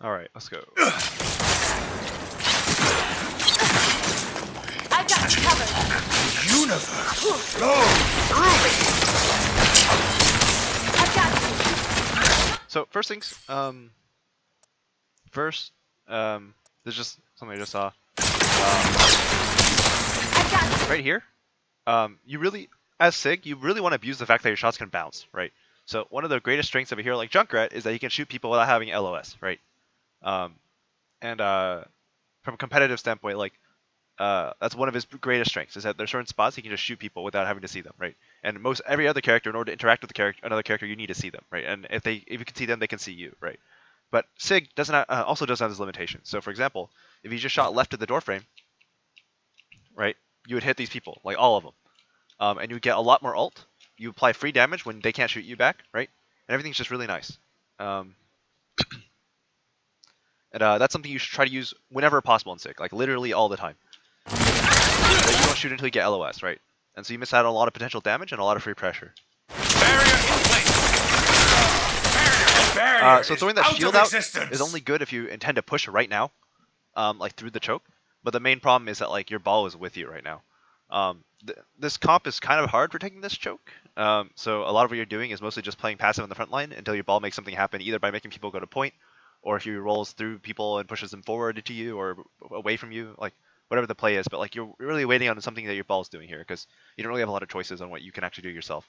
Alright, let's go. I've got you covered. Universe, flow through me. I've got you. So first things, there's just something I just saw. I've got you. Right here, you really, as Sig, you really want to abuse the fact that your shots can bounce, right? So one of the greatest strengths of a hero like Junkrat is that he can shoot people without having LOS, right? From a competitive standpoint, like, that's one of his greatest strengths, is that there's certain spots he can just shoot people without having to see them, right? And every other character, in order to interact with another character, you need to see them, right? And if you can see them, they can see you, right? But Sig also doesn't have this limitation. So for example, if you just shot left of the doorframe, right, you would hit these people, like all of them, and you would get a lot more ult. You apply free damage when they can't shoot you back, right? And everything's just really nice. And that's something you should try to use whenever possible in Sig, like literally all the time. But you don't shoot until you get LOS, right? And so you miss out on a lot of potential damage and a lot of free pressure. Barrier in place. Barrier So throwing that is shield out out of existence. is only good if you intend to push right now, like through the choke. But the main problem is that like your ball is with you right now. This comp is kind of hard for taking this choke. So a lot of what you're doing is mostly just playing passive in the front line until your ball makes something happen, either by making people go to point, or if he rolls through people and pushes them forward to you or away from you, like whatever the play is. But like you're really waiting on something that your ball's doing here, because you don't really have a lot of choices on what you can actually do yourself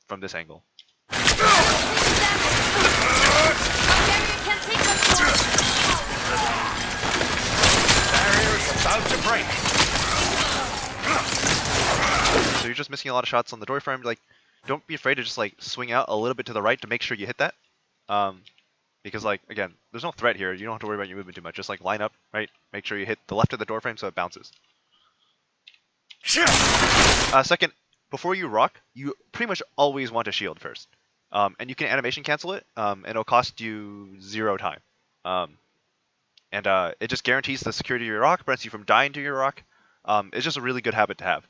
from this angle. Barrier's about to break. So you're just missing a lot of shots on the doorframe. Like, don't be afraid to just like swing out a little bit to the right to make sure you hit that. Because like again, there's no threat here. You don't have to worry about your movement too much. Just like line up, right? Make sure you hit the left of the doorframe so it bounces. Second, before you rock, you pretty much always want to shield first. And you can animation cancel it, and it'll cost you 0 time. It just guarantees the security of your rock, prevents you from dying to your rock. It's just a really good habit to have.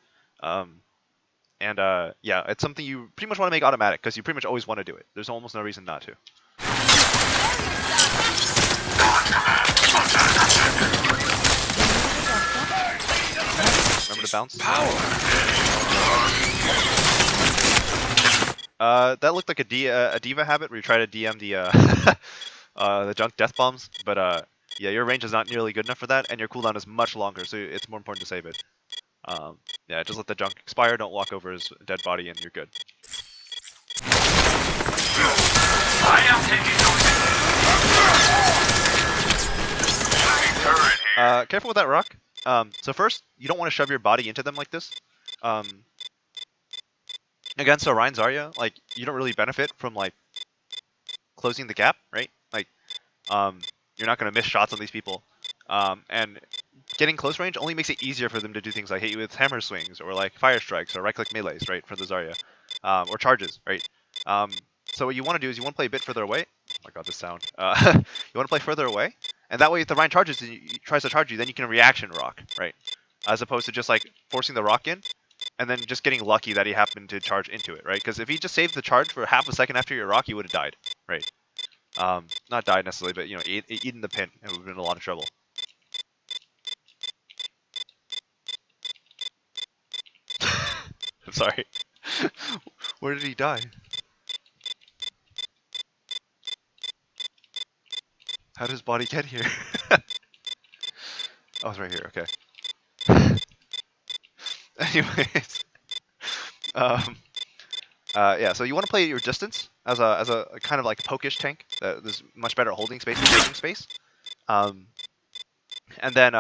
Yeah, it's something you pretty much want to make automatic, because you pretty much always want to do it. There's almost no reason not to. Remember to bounce? Power. That looked like a diva habit where you try to DM the the junk death bombs, but yeah, your range is not nearly good enough for that, and your cooldown is much longer, so it's more important to save it. Yeah, just let the junk expire, don't walk over his dead body, and you're good. I am taking notice. Careful with that rock. So first, you don't want to shove your body into them like this. Against a Rein Zarya, like, you don't really benefit from, like, closing the gap, right? Like, you're not going to miss shots on these people. And getting close range only makes it easier for them to do things like hit you with hammer swings, or, like, fire strikes, or right-click melees, right, for the Zarya. Or charges, right? So what you want to do is you want to play a bit further away. Oh my god, this sound. You want to play further away, and that way if the Rein charges and tries to charge you, then you can reaction rock, right? As opposed to just, like, forcing the rock in, and then just getting lucky that he happened to charge into it, right? Because if he just saved the charge for half a second after your rock, he would have died, right? Not died necessarily, but, you know, eaten the pin, and would have been in a lot of trouble. I'm sorry. Where did he die? How did his body get here? Oh, it's right here, okay. Anyways, yeah. So you want to play your distance as a kind of like pokish tank that is much better at holding space and taking space. And then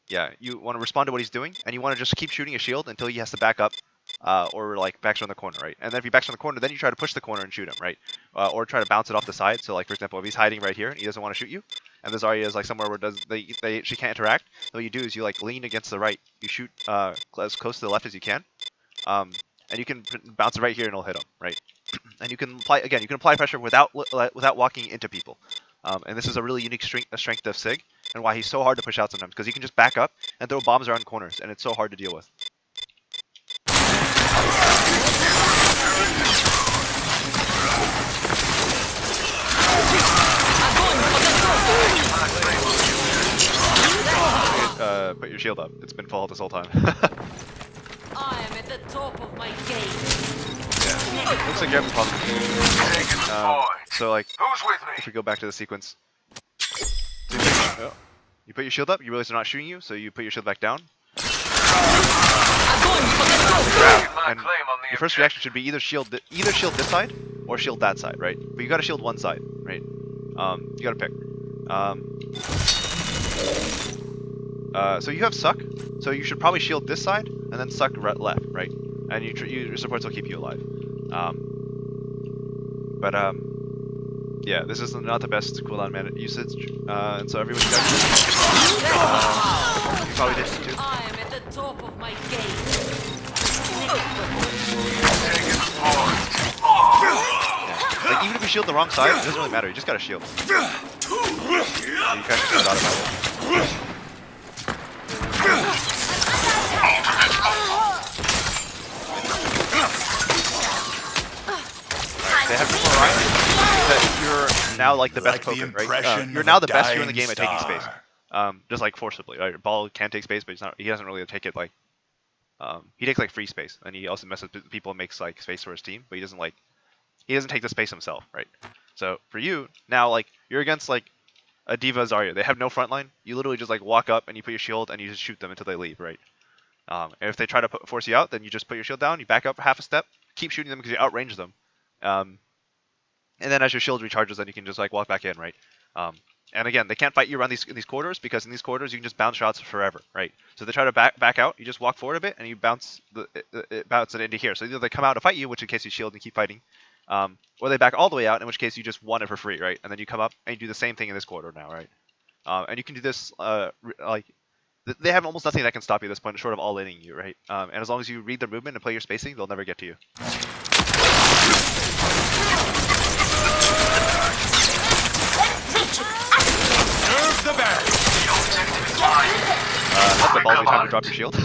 yeah, you want to respond to what he's doing, and you want to just keep shooting a shield until he has to back up, or like backs around the corner, right? And then if he backs around the corner, then you try to push the corner and shoot him, right? Or try to bounce it off the side. So like for example, if he's hiding right here and he doesn't want to shoot you, and this Zarya is like somewhere where she can't interact, what you do is you like lean against the right, you shoot as close to the left as you can, and you can bounce it right here and it'll hit him, right? And you can apply pressure without walking into people. And this is a really unique strength of Sig, and why he's so hard to push out sometimes, because you can just back up and throw bombs around corners, and it's so hard to deal with. put your shield up. It's been full this whole time. I am at the top of my game. Yeah. Looks like you have a problem. Taking the point. So like, Who's with me? if we go back to the sequence, you put your shield up. You realize they're not shooting you, so you put your shield back down. My And claim on the your first reaction should be either shield this side or shield that side, right? But you gotta shield one side, right? You gotta pick. So you have suck, so you should probably shield this side and then suck left, right? And your supports will keep you alive. Yeah, this is not the best cooldown usage, and so everyone's got. You probably did too. I am at the top of my game. taking the point. Like even if you shield the wrong side, it doesn't really matter. You just gotta shield. You kind of forgot about it. They have more Rein. That you're now like the best poker, right? You're now the best here in the game at taking space. Just like forcibly. Right? Ball can take space, but he's not. He doesn't really take it like. He takes like free space, and he also messes with people and makes like space for his team, but he doesn't like. He doesn't take the space himself, right? So for you now, like you're against like a Diva Zarya. They have no front line. You literally just like walk up and you put your shield and you just shoot them until they leave, right? And if they try to force you out, then you just put your shield down. You back up half a step, keep shooting them because you outrange them. And then as your shield recharges, then you can just like walk back in, right? And again, they can't fight you around these corridors because in these corridors you can just bounce shots forever, right? So if they try to back out, you just walk forward a bit and you bounce it into here. So either they come out to fight you, which in case you shield and keep fighting, or they back all the way out, in which case you just won it for free, right? And then you come up and you do the same thing in this corridor now, right? And you can do this like they have almost nothing that can stop you at this point, short of all-inning you, right? And as long as you read their movement and play your spacing, they'll never get to you. Serve the barrel. That's the ball every time you drop your shield.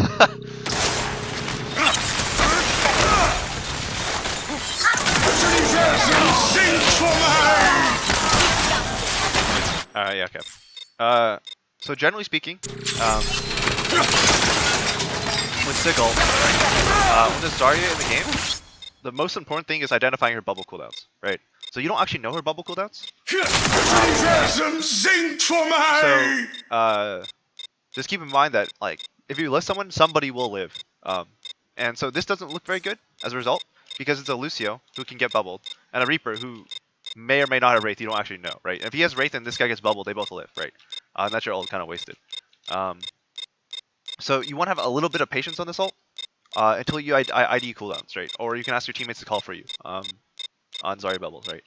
Yeah, okay. So generally speaking, with Sigil, when there's Zarya in the game, the most important thing is identifying her bubble cooldowns, right? So you don't actually know her bubble cooldowns. So, just keep in mind that, like, if you list someone, somebody will live. And so this doesn't look very good as a result, because it's a Lucio who can get bubbled, and a Reaper who may or may not have Wraith, you don't actually know, right? If he has Wraith and this guy gets bubbled, they both live, right? And that's your ult kind of wasted. So you want to have a little bit of patience on this ult, until you ID cooldowns, right? Or you can ask your teammates to call for you, on Zarya bubbles, right?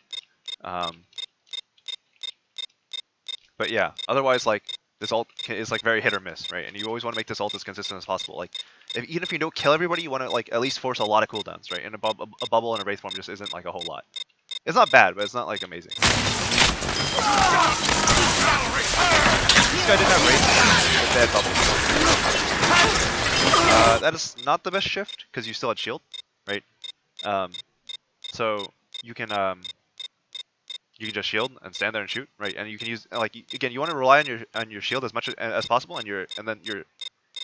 But yeah, otherwise, like, this ult is like very hit or miss, right? And you always want to make this ult as consistent as possible. Like, even if you don't kill everybody, you want to like at least force a lot of cooldowns, right? And a bubble and a Wraith form just isn't like a whole lot. It's not bad, but it's not like amazing. This guy didn't have Wraith, but they had bubble. That is not the best shift because you still had shield, right? So you can just shield and stand there and shoot, right? And you can use like again, you want to rely on your shield as much as possible, and then your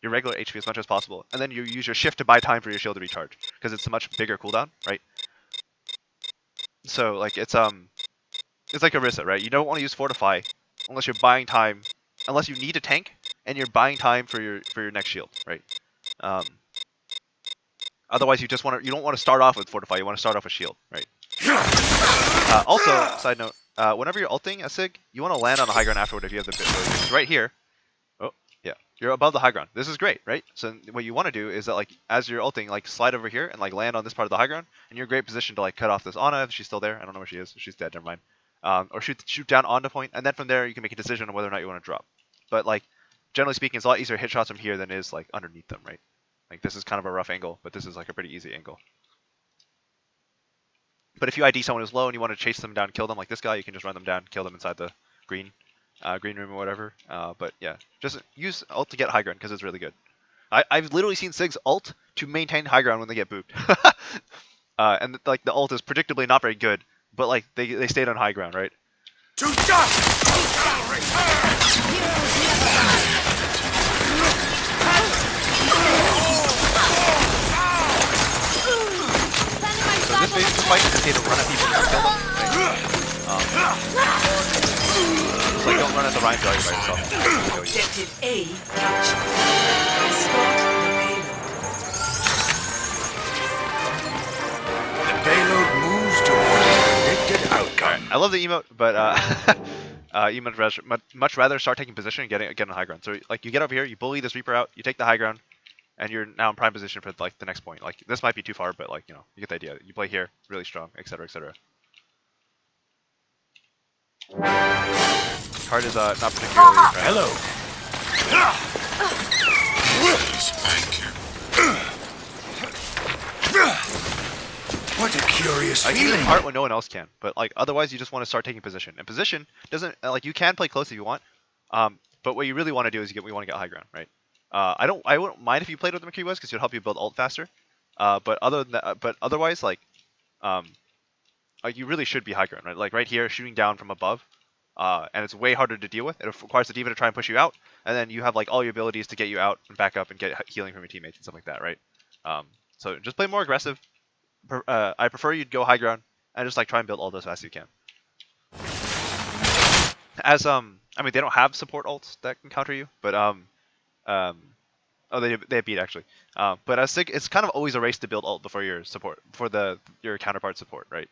regular HP as much as possible, and then you use your shift to buy time for your shield to recharge because it's a much bigger cooldown, right? So like it's like Orisa, right? You don't want to use Fortify unless you're buying time, unless you need a tank and you're buying time for your next shield, right? Otherwise, you don't want to start off with Fortify. You want to start off with shield, right? Also, side note, whenever you're ulting a Sig, you want to land on the high ground afterward if you have the ability. Right here. Oh, yeah. You're above the high ground. This is great, right? So what you want to do is that, like, as you're ulting, like, slide over here and, like, land on this part of the high ground, and you're in a great position to, like, cut off this Ana if she's still there. I don't know where she is. She's dead, never mind. Or shoot down onto point, and then from there you can make a decision on whether or not you want to drop. But, like, generally speaking, it's a lot easier to hit shots from here than it is, like, underneath them, right? Like, this is kind of a rough angle, but this is, like, a pretty easy angle. But if you ID someone who's low and you want to chase them down, kill them like this guy, you can just run them down, kill them inside the green room or whatever. But yeah, just use ult to get high ground because it's really good. I've literally seen Sigs ult to maintain high ground when they get booped. And like the ult is predictably not very good, but like they stayed on high ground, right? So this phase of the fight is okay to run at people and kill them. Right? Just like don't run at the Rein value by yourself. Objective A captured. Escort the payload. The payload moves towards its predicted outcome. I love the emote, but you much rather start taking position and getting on high ground. So like you get over here, you bully this Reaper out, you take the high ground, and you're now in prime position for like the next point. Like this might be too far, but like you know you get the idea. You play here, really strong, etc., etc. Card is not particularly friendly. Hello. What a curious Like you feeling. can part when no one else can, but like otherwise you just want to start taking position. And position doesn't like you can play close if you want, but what you really want to do is we want to get high ground, right? I wouldn't mind if you played with the McCree was because it'll help you build ult faster. But other than that, but otherwise like you really should be high ground, right? Like right here, shooting down from above, and it's way harder to deal with. It requires the D.Va to try and push you out, and then you have like all your abilities to get you out and back up and get healing from your teammates and stuff like that, right? So just play more aggressive. I prefer you'd go high ground and just like try and build ult as fast as you can. As I mean they don't have support ults that can counter you, but oh they have beat actually. But as Sig, it's kind of always a race to build ult before your support, before your counterpart support, right?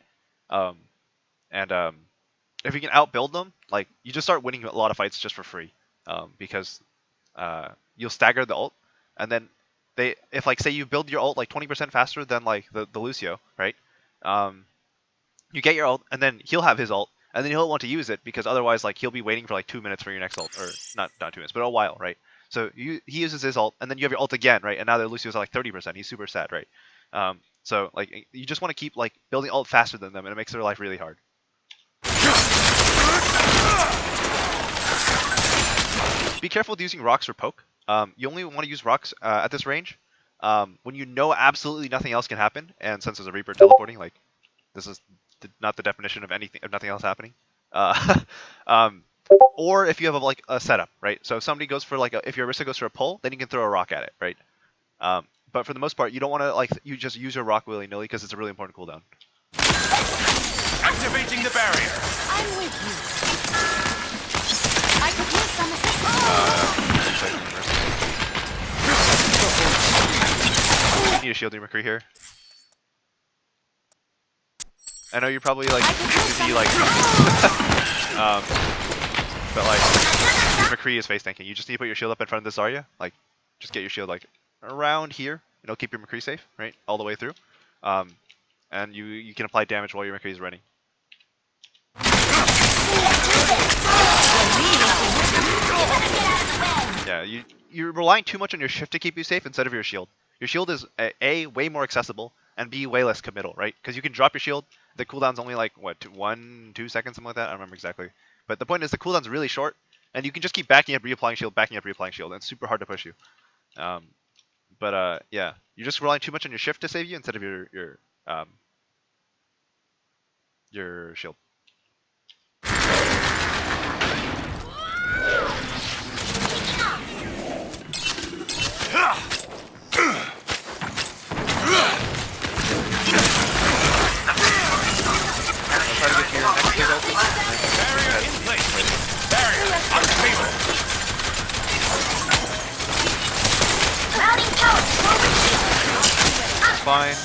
If you can outbuild them, like you just start winning a lot of fights just for free, because you'll stagger the ult, and then if like say you build your ult like 20% faster than like the Lucio, right? You get your ult, and then he'll have his ult, and then he'll want to use it because otherwise like he'll be waiting for like 2 minutes for your next ult, or not 2 minutes, but a while, right? So he uses his ult, and then you have your ult again, right? And now the Lucio's at like 30%. He's super sad, right? So like you just want to keep like building ult faster than them, and it makes their life really hard. Be careful with using rocks for poke. You only want to use rocks at this range when you know absolutely nothing else can happen, and since there's a Reaper teleporting, like this is not the definition of anything of nothing else happening. Or if you have like a setup, right? So if somebody goes for like if your Arista goes for a pull, then you can throw a rock at it, right? But for the most part, you don't want to like you just use your rock willy-nilly because it's a really important cooldown. Activating the barrier. I'm with you. I could use some assistance. You need a shield your McCree here. I know you're probably like busy like but like McCree is face tanking. You just need to put your shield up in front of this Zarya. Like just get your shield like around here, and it'll keep your McCree safe, right? All the way through. And you can apply damage while your McCree is running. Yeah, you're relying too much on your shift to keep you safe instead of your shield. Your shield is A, way more accessible, and B, way less committal, right? Because you can drop your shield. The cooldown's only like, what, 1-2 seconds, something like that? I don't remember exactly. But the point is the cooldown's really short, and you can just keep backing up, reapplying shield, and it's super hard to push you. Yeah, you're just relying too much on your shift to save you instead of your shield. Try to get to your next hit ulti. Barrier in place. Barrier unstable. Fine.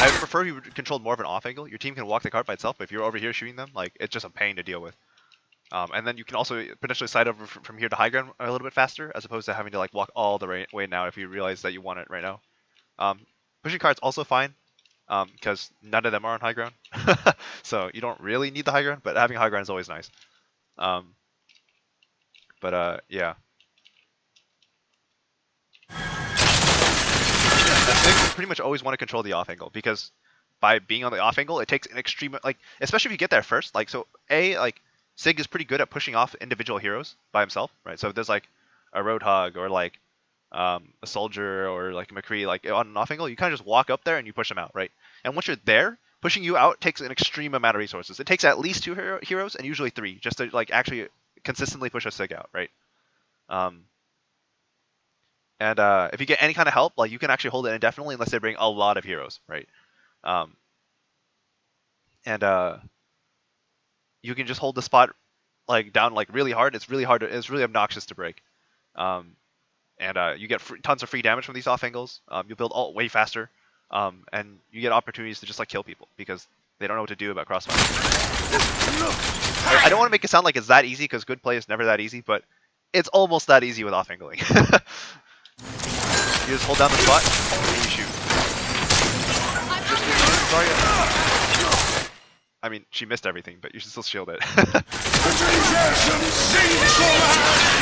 I would prefer you controlled more of an off angle. Your team can walk the cart by itself, but if you're over here shooting them, like it's just a pain to deal with. And then you can also potentially slide over from here to high ground a little bit faster, as opposed to having to like walk all the way now if you realize that you want it right now. Pushing cart's also fine, because none of them are on high ground, so you don't really need the high ground. But having high ground is always nice. Yeah. You pretty much always want to control the off angle, because by being on the off angle, it takes an extreme, like, especially if you get there first. Like, so like Sig is pretty good at pushing off individual heroes by himself, right? So if there's like a Roadhog or like a Soldier or like a McCree, like on an off angle, you kind of just walk up there and you push them out, right? And once you're there, pushing you out takes an extreme amount of resources. It takes at least 2 heroes and usually 3 just to like actually consistently push a Sig out, right? And if you get any kind of help, like you can actually hold it indefinitely unless they bring a lot of heroes, right? And you can just hold the spot like down like really hard. It's really hard. It's really obnoxious to break. And you get tons of free damage from these off angles. You build ult way faster, and you get opportunities to just like kill people because they don't know what to do about crossfire. I don't want to make it sound like it's that easy because good play is never that easy, but it's almost that easy with off angling. You just hold down the spot and you shoot. Sorry. I mean, she missed everything, but you should still shield it.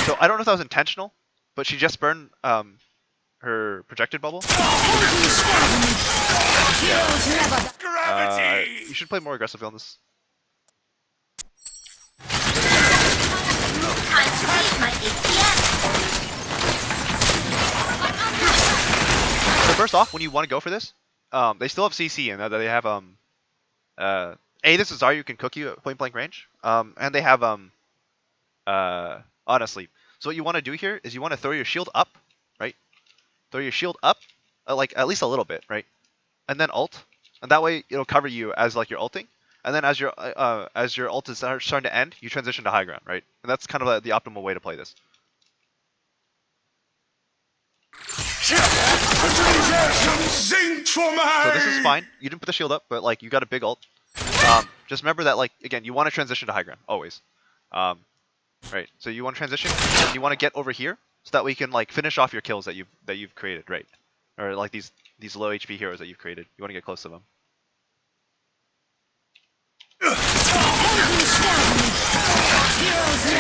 So I don't know if that was intentional, but she just burned her projected bubble. You should play more aggressively on this. So first off, when you want to go for this, they still have CC and they have this is Zarya who can cook you at point blank range. And they have honestly. So what you want to do here is you want to throw your shield up, right? Throw your shield up, like at least a little bit, right? And then ult, and that way it'll cover you as like you're ulting. And then as your ult is starting to end, you transition to high ground, right? And that's kind of the optimal way to play this. So this is fine. You didn't put the shield up, but like you got a big ult. Just remember that like again, you want to transition to high ground always. Right. So you want to transition. And you want to get over here so that we can like finish off your kills that you've created, right? Or like these low HP heroes that you've created. You want to get close to them. You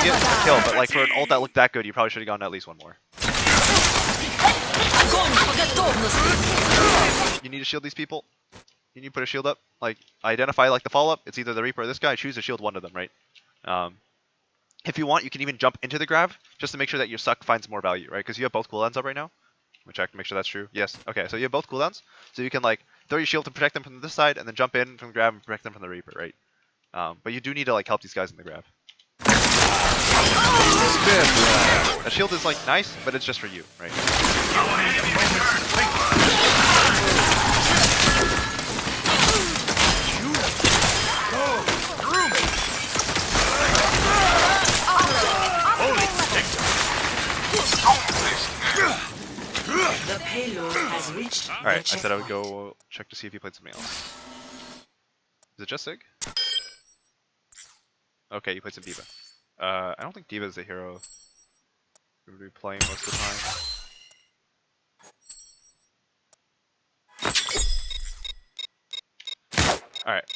get a kill, but like for an ult that looked that good, you probably should have gotten at least one more. You need to shield these people. You need to put a shield up. Like identify like the follow up. It's either the Reaper or this guy. Choose to shield one of them, right? If you want, you can even jump into the grab just to make sure that your suck finds more value, right? Because you have both cooldowns up right now. Let me check to make sure that's true. Yes. Okay, so you have both cooldowns. So you can like throw your shield to protect them from this side and then jump in from the grab and protect them from the Reaper, right? But you do need to like help these guys in the grab. A shield is like nice, but it's just for you, right? The payload has reached. Alright, I said I would go check to see if he played something else. Is it just Sig? Okay, you played some D.Va. I don't think D.Va is a hero we would be playing most of the time. Alright,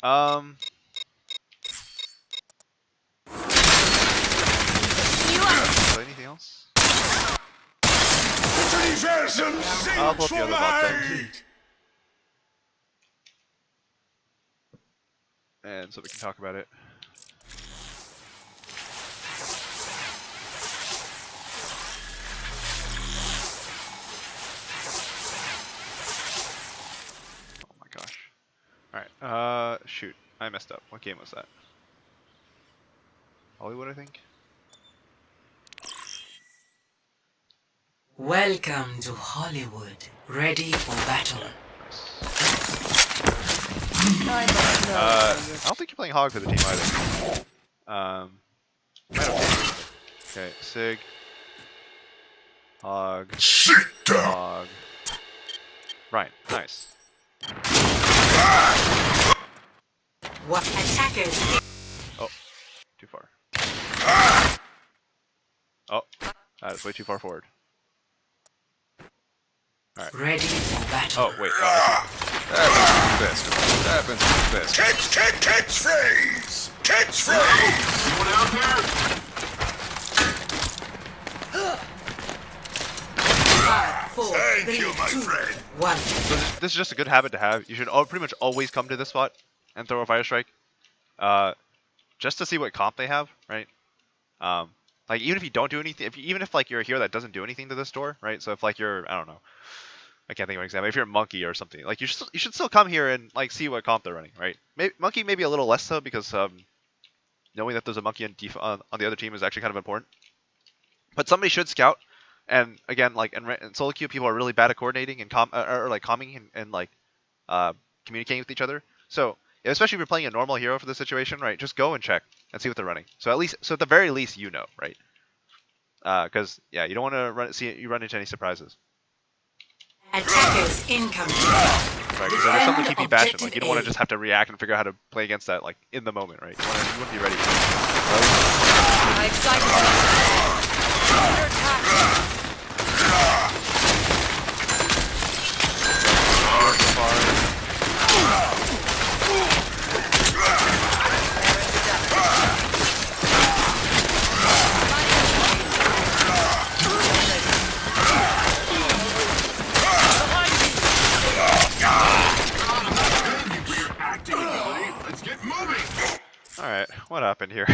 play anything else? I'll pull up the other bot then. And so we can talk about it. Oh my gosh. Alright, shoot. I messed up. What game was that? Hollywood, I think? Welcome to Hollywood. Ready for battle. I don't think you're playing Hog for the team either. Okay, Sig. Hog. Hog. Rein. Nice. What attackers? Oh, too far. Oh, that is way too far forward. Alright. Ready for battle. Oh, wait. Oh, Catchphrase! Catchphrase! Anyone out there? 5, 4, Thank 3, you, my 2, friend. 1. so this is just a good habit to have. You should pretty much always come to this spot and throw a fire strike. Just to see what comp they have, right? Like even if you don't do anything, even if like you're a hero that doesn't do anything to this door, right? So if like you're, I don't know, I can't think of an example. If you're a monkey or something, like you should still come here and like see what comp they're running, right? Monkey maybe a little less so because knowing that there's a monkey on the other team is actually kind of important. But somebody should scout And again, like in solo queue, people are really bad at coordinating and or like calming and like communicating with each other. So especially if you're playing a normal hero for this situation, right? Just go and check and see what they're running. So at the very least, you know, right? Because yeah, you don't want to run into any surprises. Attackers incoming. Right, because there's something to keep you bashing. Objective Like you don't want A. to just have to react and figure out how to play against that like in the moment, right? You want to be ready. My excitement. Under attack. Acting ability. Let's get moving. All right, what happened here?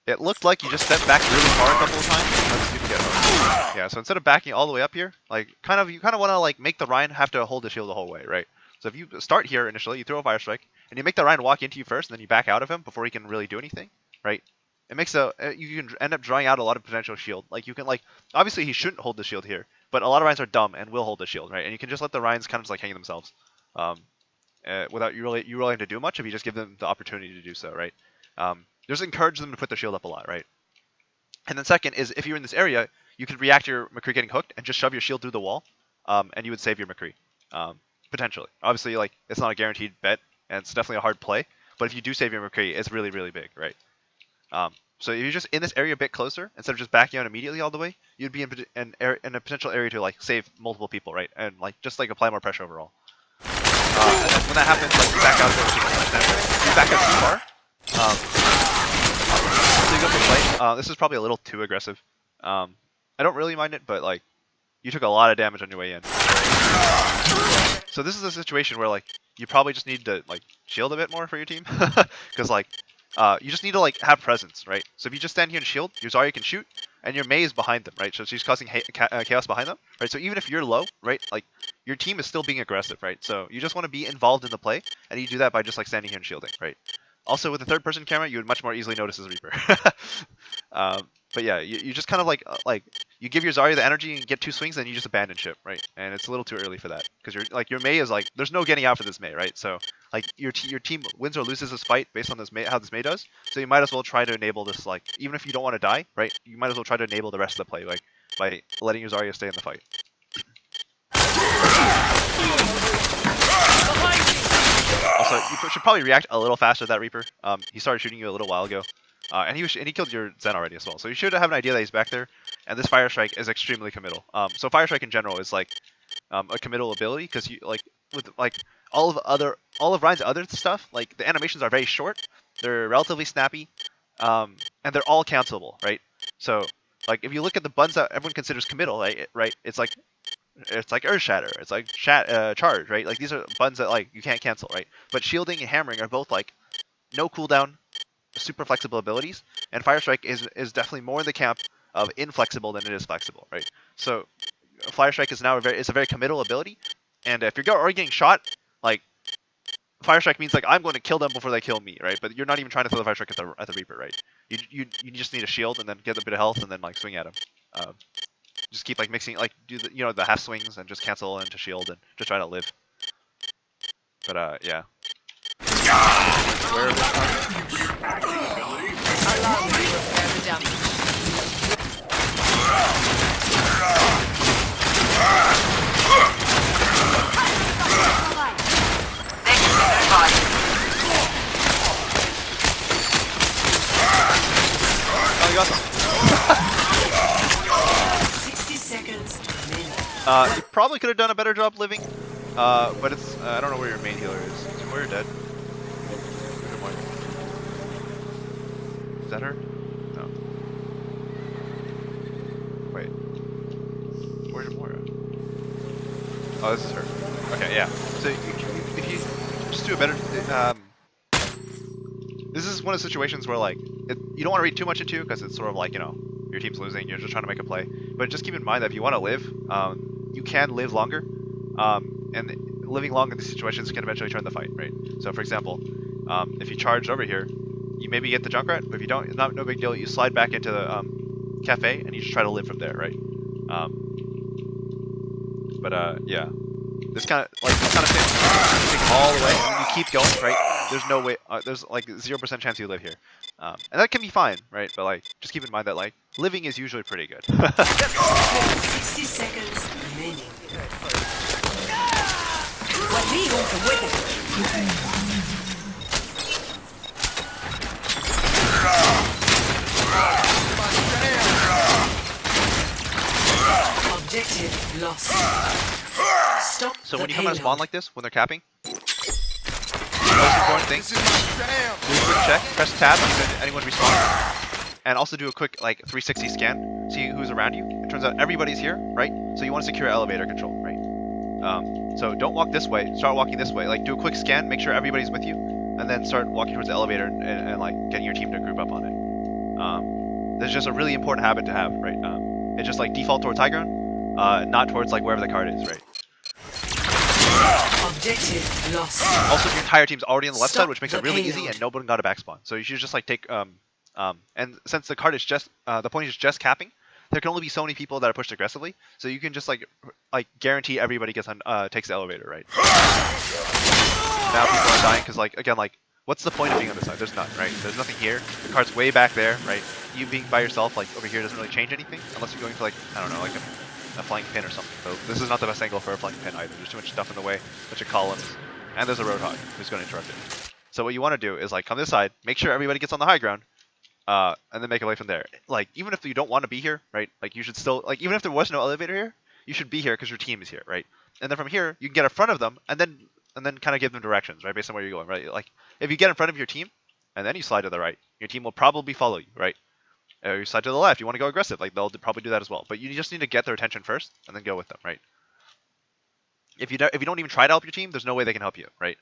It looked like you just stepped back really far a couple of times. Let's see if we get home. Yeah, so instead of backing all the way up here, like you kind of want to like make the Rein have to hold the shield the whole way, right? So if you start here initially, you throw a fire strike, and you make the Rein walk into you first, and then you back out of him before he can really do anything, right? It makes you can end up drawing out a lot of potential shield. Like you can like obviously he shouldn't hold the shield here, but a lot of Reins are dumb and will hold the shield, right? And you can just let the Reins kind of just like hang themselves, without you really having to do much if you just give them the opportunity to do so, right? Just encourage them to put their shield up a lot, right? And then second is if you're in this area, you can react to your McCree getting hooked and just shove your shield through the wall, and you would save your McCree, potentially. Obviously, like it's not a guaranteed bet, and it's definitely a hard play. But if you do save your McCree, it's really, really big, right? So if you're just in this area a bit closer, instead of just backing out immediately all the way, you'd be in a potential area to like save multiple people, right? And like just like apply more pressure overall. And then when that happens, like you back out you back out too far. So you go for play. This is probably a little too aggressive. I don't really mind it, but like you took a lot of damage on your way in. So this is a situation where like you probably just need to like shield a bit more for your team, because like you just need to like have presence, right? So if you just stand here and shield, your Zarya can shoot, and your Mei is behind them, right? So she's causing chaos behind them, right? So even if you're low, right, like your team is still being aggressive, right? So you just want to be involved in the play, and you do that by just like standing here and shielding, right? Also, with the third-person camera, you would much more easily notice as Reaper. But yeah, you just kind of like you give your Zarya the energy and get 2 swings, then you just abandon ship, right? And it's a little too early for that because your Mei is like there's no getting out for this Mei, right? So like your team wins or loses this fight based on this Mei, how this Mei does. So you might as well try to enable this, like even if you don't want to die, right? You might as well try to enable the rest of the play, like by letting your Zarya stay in the fight. Also, you should probably react a little faster to that Reaper. He started shooting you a little while ago, and he killed your Zen already as well. So you should have an idea that he's back there. And this Fire Strike is extremely committal. So Fire Strike in general is like a committal ability because you like with like all of Rein's other stuff, like the animations are very short, they're relatively snappy, and they're all cancelable, right? So like if you look at the buns that everyone considers committal, right? It's like Earth Shatter, it's like Charge, right? Like these are buttons that like you can't cancel, right? But shielding and hammering are both like no cooldown, super flexible abilities, and Fire Strike is definitely more in the camp of inflexible than it is flexible, right? So Fire Strike is now a very committal ability, and if you're already getting shot, like Fire Strike means like I'm going to kill them before they kill me, right? But you're not even trying to throw the Fire Strike at the Reaper, right? You just need a shield and then get a bit of health and then like swing at him. Just keep like mixing, like do the the half swings and just cancel into shield and just try to live. But yeah. Where Allow me to repair the damage. Oh, you got some. 60 seconds minute. You probably could have done a better job living, but it's I don't know where your main healer is. Is your warrior dead? Where's your warrior? Is that her? No. Wait. Where's your warrior? Oh, this is her. Okay, yeah. So if you just do a better, this is one of the situations where like you don't want to read too much into because it's sort of like your team's losing, you're just trying to make a play. But just keep in mind that if you want to live, you can live longer, and living long in these situations can eventually turn the fight, right? So for example, if you charge over here, you maybe get the Junkrat, but if you don't, no big deal. You slide back into the cafe, and you just try to live from there, right? Yeah, this kind of thing, you take all the way, and you keep going, right? There's no way, there's like 0% chance you live here, and that can be fine, right? But like, just keep in mind that like living is usually pretty good. 60 seconds remaining. Objective lost. Stop. So when you come out of spawn like this, when they're capping, most important thing, do a quick check, press tab if anyone's respawning, and also do a quick like 360 scan, see who's around you. It turns out everybody's here, right? So you want to secure elevator control, right? So don't walk this way, start walking this way. Like do a quick scan, make sure everybody's with you, and then start walking towards the elevator and like getting your team to group up on it. This is just a really important habit to have, right? It's just like default towards high ground, not towards like wherever the card is, right? Objective lost. Also, your entire team's already on the left Stop side, which makes it the really payload. easy, and nobody got a backspawn. So you should just like take and since the card is just the point is just capping, there can only be so many people that are pushed aggressively. So you can just like guarantee everybody gets on takes the elevator, right? Now people are dying because like again like what's the point of being on this side? There's none, right? There's nothing here. The card's way back there, right? You being by yourself like over here doesn't really change anything unless you're going for like I don't know like a flank pin or something. So this is not the best angle for a flank pin either. There's too much stuff in the way, bunch of columns, and there's a roadhog who's going to interrupt it. So what you want to do is like come this side, make sure everybody gets on the high ground, and then make a way from there. Like even if you don't want to be here, right? Like you should still like even if there was no elevator here, you should be here because your team is here, right? And then from here you can get in front of them and then kind of give them directions, right, based on where you're going, right? Like if you get in front of your team and then you slide to the right, your team will probably follow you, right? Or you slide to the left, you want to go aggressive, like they'll probably do that as well. But you just need to get their attention first and then go with them, right? If you don't even try to help your team, there's no way they can help you, right?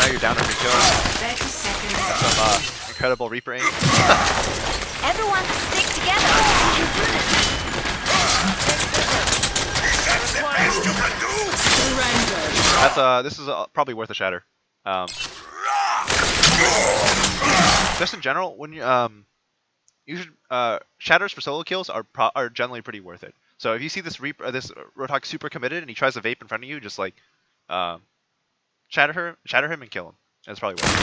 Now you're down to Rico. 30 seconds. Some incredible Reaper aim. Everyone stick together. Surrender. That's this is probably worth a shatter. Just in general, when you should shatters for solo kills are generally pretty worth it. So if you see this this Roadhog super committed and he tries to vape in front of you, just like shatter him and kill him. That's probably worth it.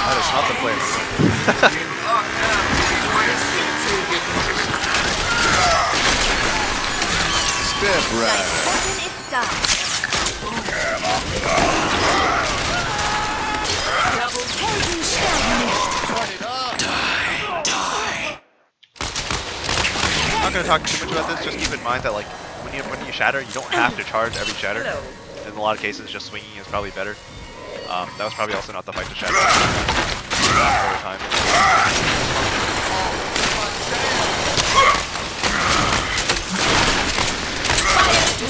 That is not the play. Step right. I'm not gonna talk too much about this. Just keep in mind that like when you shatter, you don't have to charge every shatter. In a lot of cases, just swinging is probably better. That was probably also not the fight to shatter over time.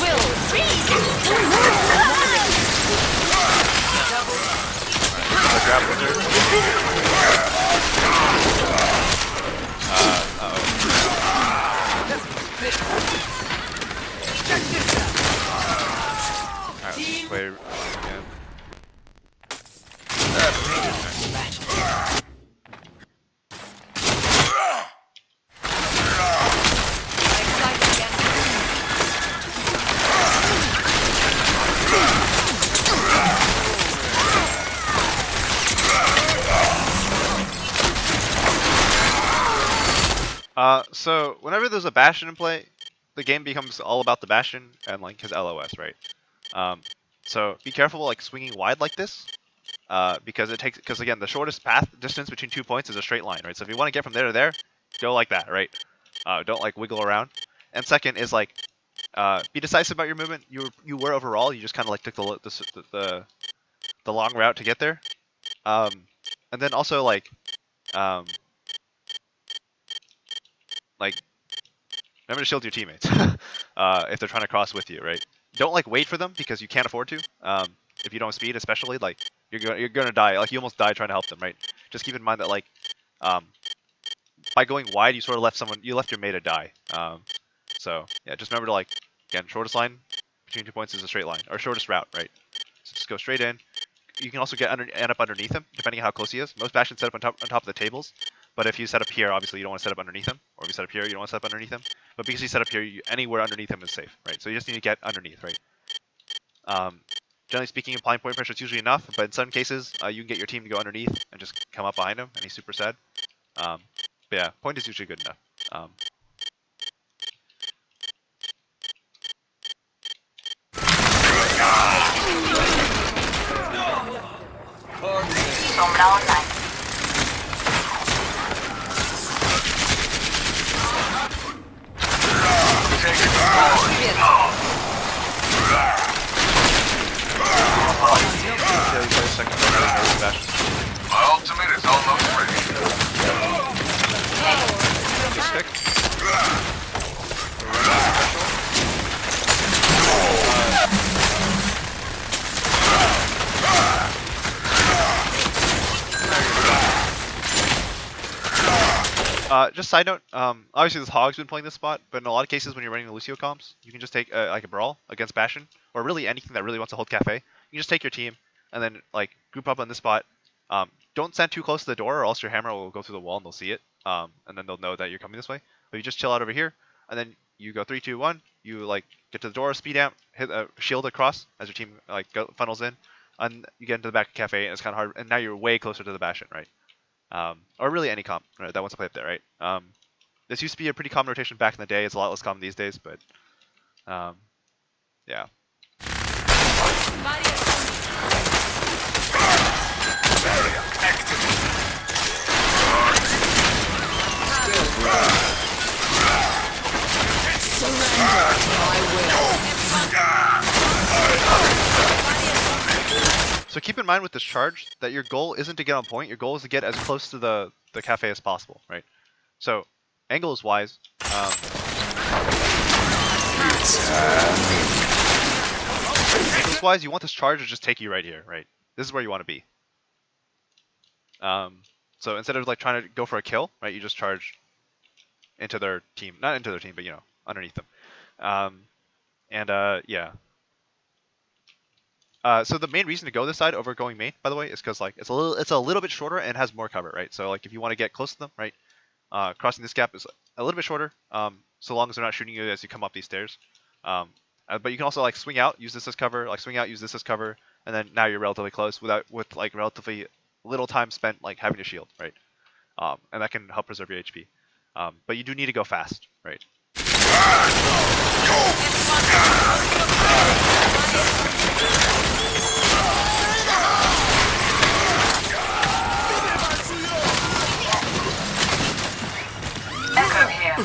Will freeze. So grab Wizard. Alright, let's just play again. So whenever there's a Bastion in play, the game becomes all about the Bastion and like his LOS, right? So be careful like swinging wide like this, because again the shortest path distance between 2 points is a straight line, right? So if you want to get from there to there, go like that, right? Don't like wiggle around. And second is like be decisive about your movement. You were overall, you just kind of like took the long route to get there, and then also like remember to shield your teammates if they're trying to cross with you, right? Don't like wait for them because you can't afford to. If you don't have speed, especially, like you're gonna die. Like you almost die trying to help them, right? Just keep in mind that like by going wide, you sort of left your mate to die. So yeah, just remember to like again shortest line, between 2 points is a straight line, or shortest route, right? So just go straight in. You can also end up underneath him, depending on how close he is. Most bastions set up on top of the tables, but if you set up here, obviously you don't want to set up underneath him. Or if you set up here, you don't want to set up underneath him. But because you set up here, anywhere underneath him is safe, right? So you just need to get underneath, right? Generally speaking, applying point pressure is usually enough, but in some cases, you can get your team to go underneath and just come up behind him, and he's super sad. But yeah, point is usually good enough. Sombra online. Take it forward. My ultimate is almost ready. Just stick. Just side note, obviously this Hog's been playing this spot, but in a lot of cases when you're running the Lucio comps, you can just take like a brawl against Bastion, or really anything that really wants to hold Cafe. You can just take your team and then like group up on this spot. Don't stand too close to the door, or else your hammer will go through the wall and they'll see it, and then they'll know that you're coming this way. But you just chill out over here, and then you go 3, 2, 1. You like get to the door, speed amp, hit a shield across as your team like funnels in, and you get into the back of Cafe, and it's kind of hard. And now you're way closer to the Bastion, right? Or really any comp that wants to play up there, right? This used to be a pretty common rotation back in the day. It's a lot less common these days, but yeah. So keep in mind with this charge that your goal isn't to get on point. Your goal is to get as close to the Cafe as possible, right? So angles wise, you want this charge to just take you right here, right? This is where you want to be. So instead of like trying to go for a kill, right, you just charge into their team, not into their team, but you know, underneath them. Yeah. So the main reason to go this side over going main, by the way, is because like it's a little bit shorter and has more cover, right? So like if you want to get close to them, right, crossing this gap is a little bit shorter, so long as they're not shooting you as you come up these stairs. But you can also like swing out, use this as cover, like swing out, use this as cover, and then now you're relatively close with like relatively little time spent like having to shield, right? And that can help preserve your HP. But you do need to go fast, right? Echo here.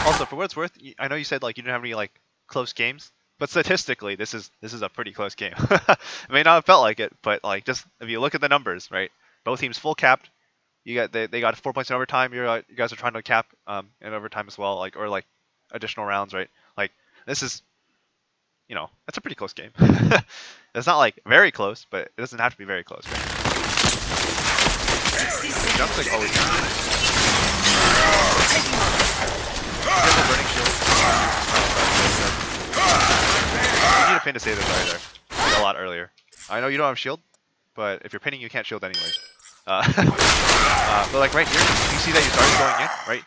Also, for what it's worth, I know you said like you didn't have any like close games, but statistically, this is a pretty close game. It may not have felt like it, but like just if you look at the numbers, right? Both teams full capped. They got 4 points in overtime. You guys are trying to cap in overtime as well, like or like additional rounds, right? Like this is, you know, that's a pretty close game. It's not like very close, but it doesn't have to be very close, right? Jumps like always. Burning shield. You need a pin to save this either. Like a lot earlier. I know you don't have shield, but if you're pinning, you can't shield anyways. But like right here, you see that your Zarya's going in, right?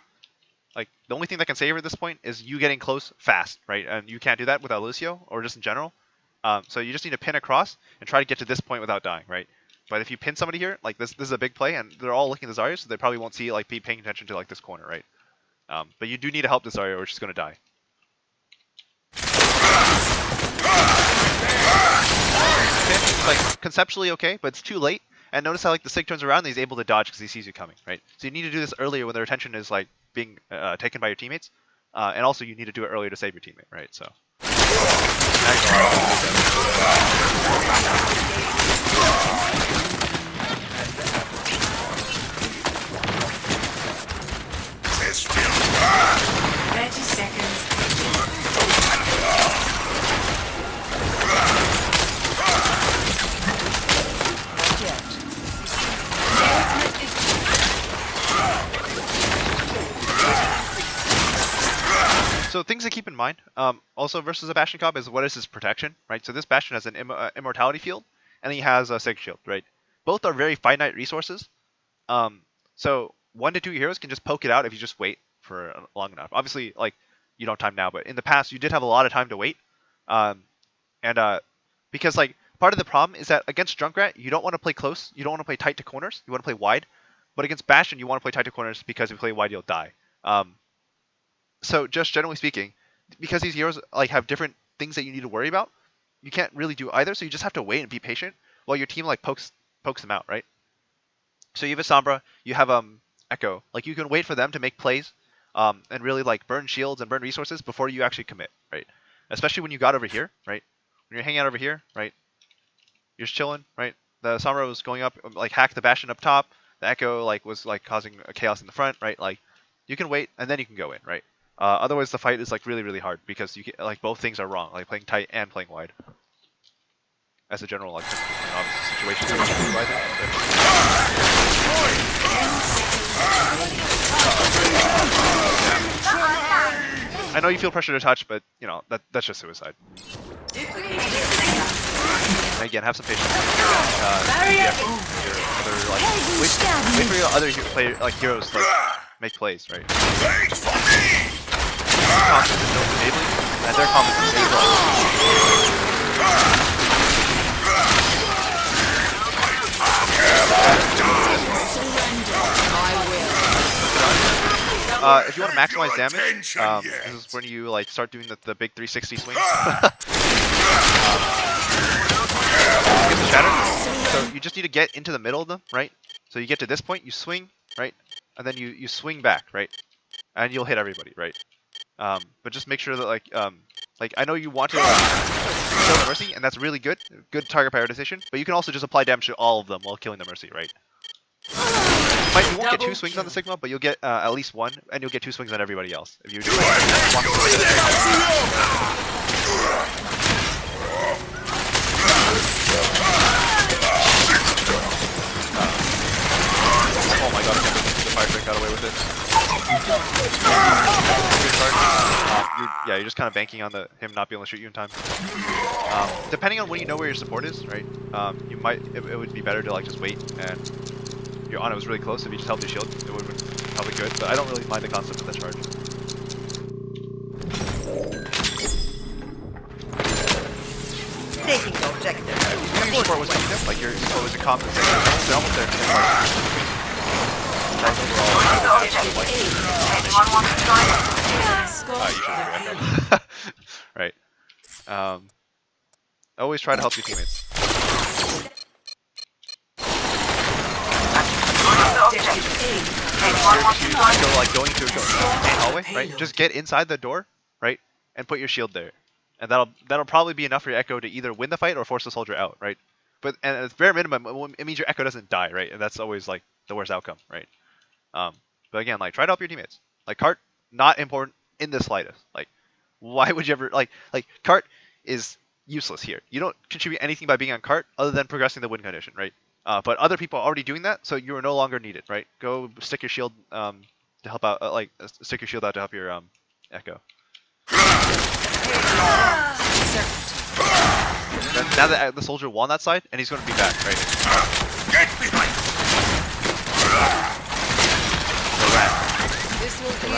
Like the only thing that can save her at this point is you getting close fast, right? And you can't do that without Lucio or just in general. So you just need to pin across and try to get to this point without dying, right? But if you pin somebody here, like this is a big play, and they're all looking at the Zarya, so they probably won't see like be paying attention to like this corner, right? But you do need to help the Zarya, or she's gonna die. It's like conceptually okay, but it's too late. And notice how like the Sig turns around and he's able to dodge because he sees you coming, right? So you need to do this earlier when their attention is like being taken by your teammates, and also you need to do it earlier to save your teammate, right? So. So things to keep in mind, also versus a Bastion comp is what is his protection, right? So this Bastion has an immortality field, and he has a Sacred Shield, right? Both are very finite resources. So 1 to 2 heroes can just poke it out if you just wait for long enough. Obviously, like you don't have time now, but in the past you did have a lot of time to wait, and because like part of the problem is that against Junkrat you don't want to play close, you don't want to play tight to corners, you want to play wide, but against Bastion you want to play tight to corners because if you play wide you'll die. So just generally speaking, because these heroes like have different things that you need to worry about, you can't really do either. So you just have to wait and be patient while your team like pokes them out, right? So you have a Sombra, you have Echo. Like you can wait for them to make plays, and really like burn shields and burn resources before you actually commit, right? Especially when you got over here, right? When you're hanging out over here, right? You're just chilling, right? The Sombra was going up, like hack the Bastion up top. The Echo like was like causing a chaos in the front, right? Like you can wait and then you can go in, right? Otherwise, the fight is like really, really hard because you can, like both things are wrong, like playing tight and playing wide. As a general like obvious situation. I know you feel pressure to touch, but you know that's just suicide. And again, have some patience. Wait for your other heroes like make plays, right? And their comments are if you want to maximize damage, this is when you like start doing the big 360 swings. Get the shatter. So you just need to get into the middle of them, right? So you get to this point, you swing, right? And then you swing back, right? And you'll hit everybody, right? But just make sure that like I know you want to kill the Mercy, and that's really good target prioritization. But you can also just apply damage to all of them while killing the Mercy, right? You won't get 2 swings on the Sigma, but you'll get at least 1, and you'll get 2 swings on everybody else if you just oh my god, I can't believe the fire strike got away with it. You're just kind of banking on him not being able to shoot you in time. Depending on when you know where your support is, right? It would be better to like just wait, and your Ana was really close. If you just held your shield, it would have been probably good. But I don't really mind the concept of the charge. Taking the objective. Your support was making them, like your support was a compensation. They're almost there. That's overall. Anyone want to join? You should have right. Always try to help your teammates. So like going to a main hallway, right? Just get inside the door, right? And put your shield there. And that'll probably be enough for your Echo to either win the fight or force the soldier out, right? But and at bare minimum, it means your Echo doesn't die, right? And that's always like the worst outcome, right? But again, like try to help your teammates. Like Cart, not important in the slightest. Like, why would you ever like Cart is useless here. You don't contribute anything by being on Cart other than progressing the win condition, right? But other people are already doing that, so you are no longer needed, right? Go stick your shield to help out, stick your shield out to help your Echo. Now that the soldier won that side, and he's going to be back, right? Get behind! This will be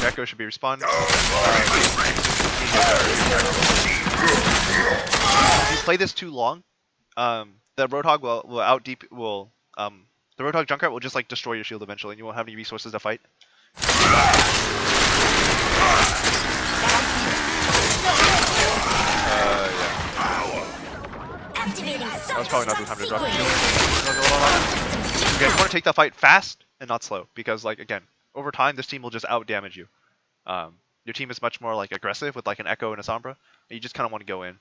Echo should be respawned. If you play this too long, the Roadhog will out deep the Roadhog Junkrat will just like destroy your shield eventually, and you won't have any resources to fight. That was probably not the time to drop your shield. Okay, you want to take that fight fast and not slow, because like again, over time this team will just out damage you. Your team is much more like aggressive with like an Echo and a Sombra, and you just kind of want to go in.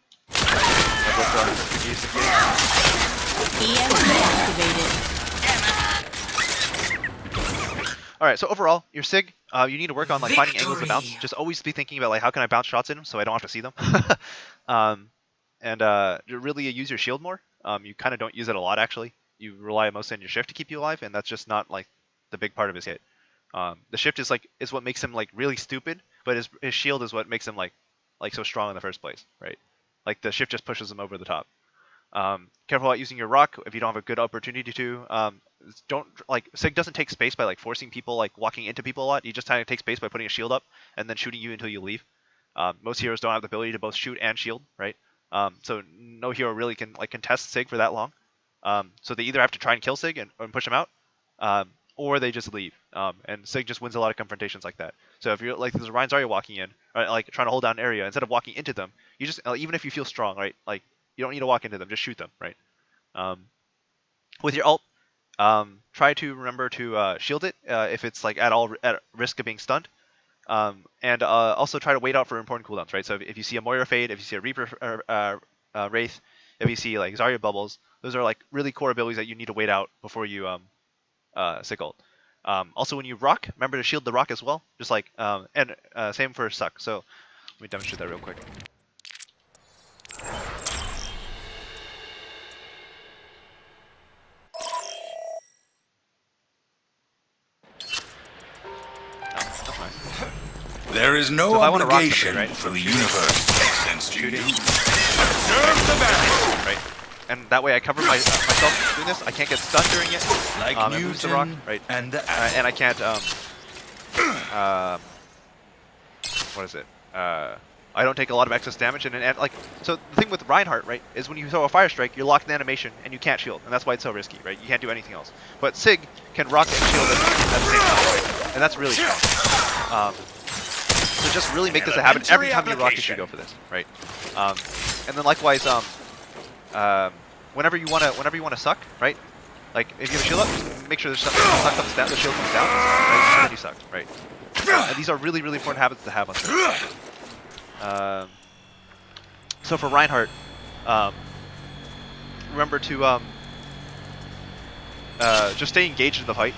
Alright, so overall, your Sig, you need to work on like finding angles to bounce. Just always be thinking about like how can I bounce shots in so I don't have to see them. And really use your shield more. You kind of don't use it a lot actually. You rely mostly on your shift to keep you alive, and that's just not like the big part of his hit. The shift is what makes him like really stupid, but his shield is what makes him like so strong in the first place, right? Like the shift just pushes him over the top. Careful about using your rock if you don't have a good opportunity to. Don't like Sig doesn't take space by like forcing people like walking into people a lot. He just kind of takes space by putting a shield up and then shooting you until you leave. Most heroes don't have the ability to both shoot and shield, right? So no hero really can like contest Sig for that long. So they either have to try and kill Sig and push him out, or they just leave. And Sig just wins a lot of confrontations like that. So if you're like there's a Rein Zarya walking in, right, like trying to hold down an area, instead of walking into them, you just even if you feel strong, right, like you don't need to walk into them, just shoot them, right? With your ult, try to remember to shield it if it's like at risk of being stunned. And also try to wait out for important cooldowns, right? So if you see a Moira fade, if you see a Reaper Wraith, if you see like Zarya bubbles, those are like really core abilities that you need to wait out before you Sig ult. Also when you rock, remember to shield the rock as well, just like and same for suck. So let me demonstrate that real quick. That's nice. There is no So if I wanna rock obligation somebody, right? for the universe to make sense to Shooting. you. Observe the battle. Right. And that way I cover myself doing this. I can't get stunned during it. Like And lose the rock, Newton right? and the And I can't what is it? I don't take a lot of excess damage, and like so the thing with Reinhardt, right, is when you throw a fire strike, you're locked in animation and you can't shield, and that's why it's so risky, right? You can't do anything else. But Sig can rock and shield at the same time, right? And that's really strong. So just really make this a habit. Every time you rock, you should go for this, right? And then likewise, whenever you wanna suck, right? Like if you have a shield up, just make sure the shield comes down, right? And then you suck, right? And these are really important habits to have on Sig. So for Reinhardt, remember to just stay engaged in the fight.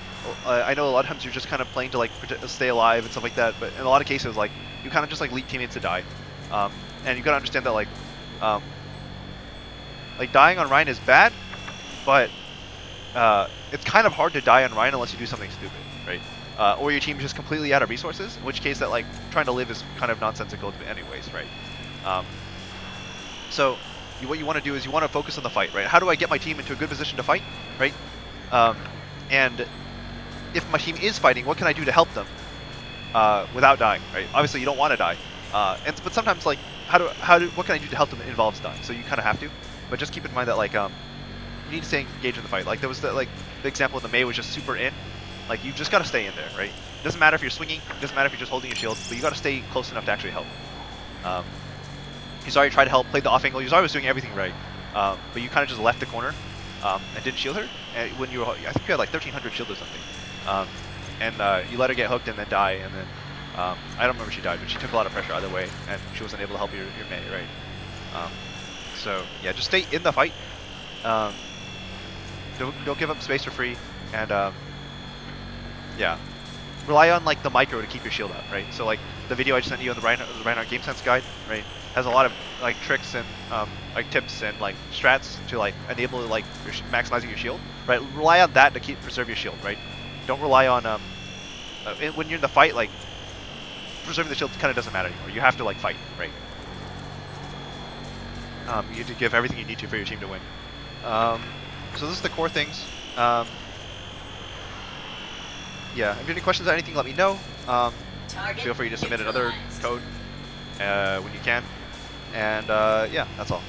I know a lot of times you're just kind of playing to like stay alive and stuff like that, but in a lot of cases, like you kind of just like leave teammates to die, and you gotta understand that like dying on Rein is bad, but it's kind of hard to die on Rein unless you do something stupid, right? Or your team's just completely out of resources, in which case that like trying to live is kind of nonsensical anyways, right? So what you want to do is you want to focus on the fight, right? How do I get my team into a good position to fight, right? And if my team is fighting, what can I do to help them without dying, right? Obviously you don't want to die, but sometimes like what can I do to help them involves dying, so you kind of have to. But just keep in mind that like you need to stay engaged in the fight. Like there was the example of the Mei was just super in. Like you just gotta stay in there, right? It doesn't matter if you're swinging, it doesn't matter if you're just holding your shield, but you gotta stay close enough to actually help. Yuzari tried to help, played the off angle. Yuzari was doing everything right, but you kind of just left the corner and didn't shield her. And when you were, I think you had like 1,300 shield or something, and you let her get hooked and then die, and then I don't remember if she died, but she took a lot of pressure either way, and she wasn't able to help your Mei, right? So yeah, just stay in the fight. Don't give up space for free, and yeah, rely on like the micro to keep your shield up, right? So like the video I just sent you on the Reinhardt Game Sense guide, right, has a lot of like tricks and like tips and like strats to like enable like maximizing your shield, right? Rely on that to preserve your shield, right? Don't rely on when you're in the fight, like preserving the shield kind of doesn't matter anymore. You have to like fight, right? You need to give everything you need to for your team to win. So this is the core things. Yeah, if you have any questions or anything, let me know. Feel free to submit another code when you can. And yeah, that's all.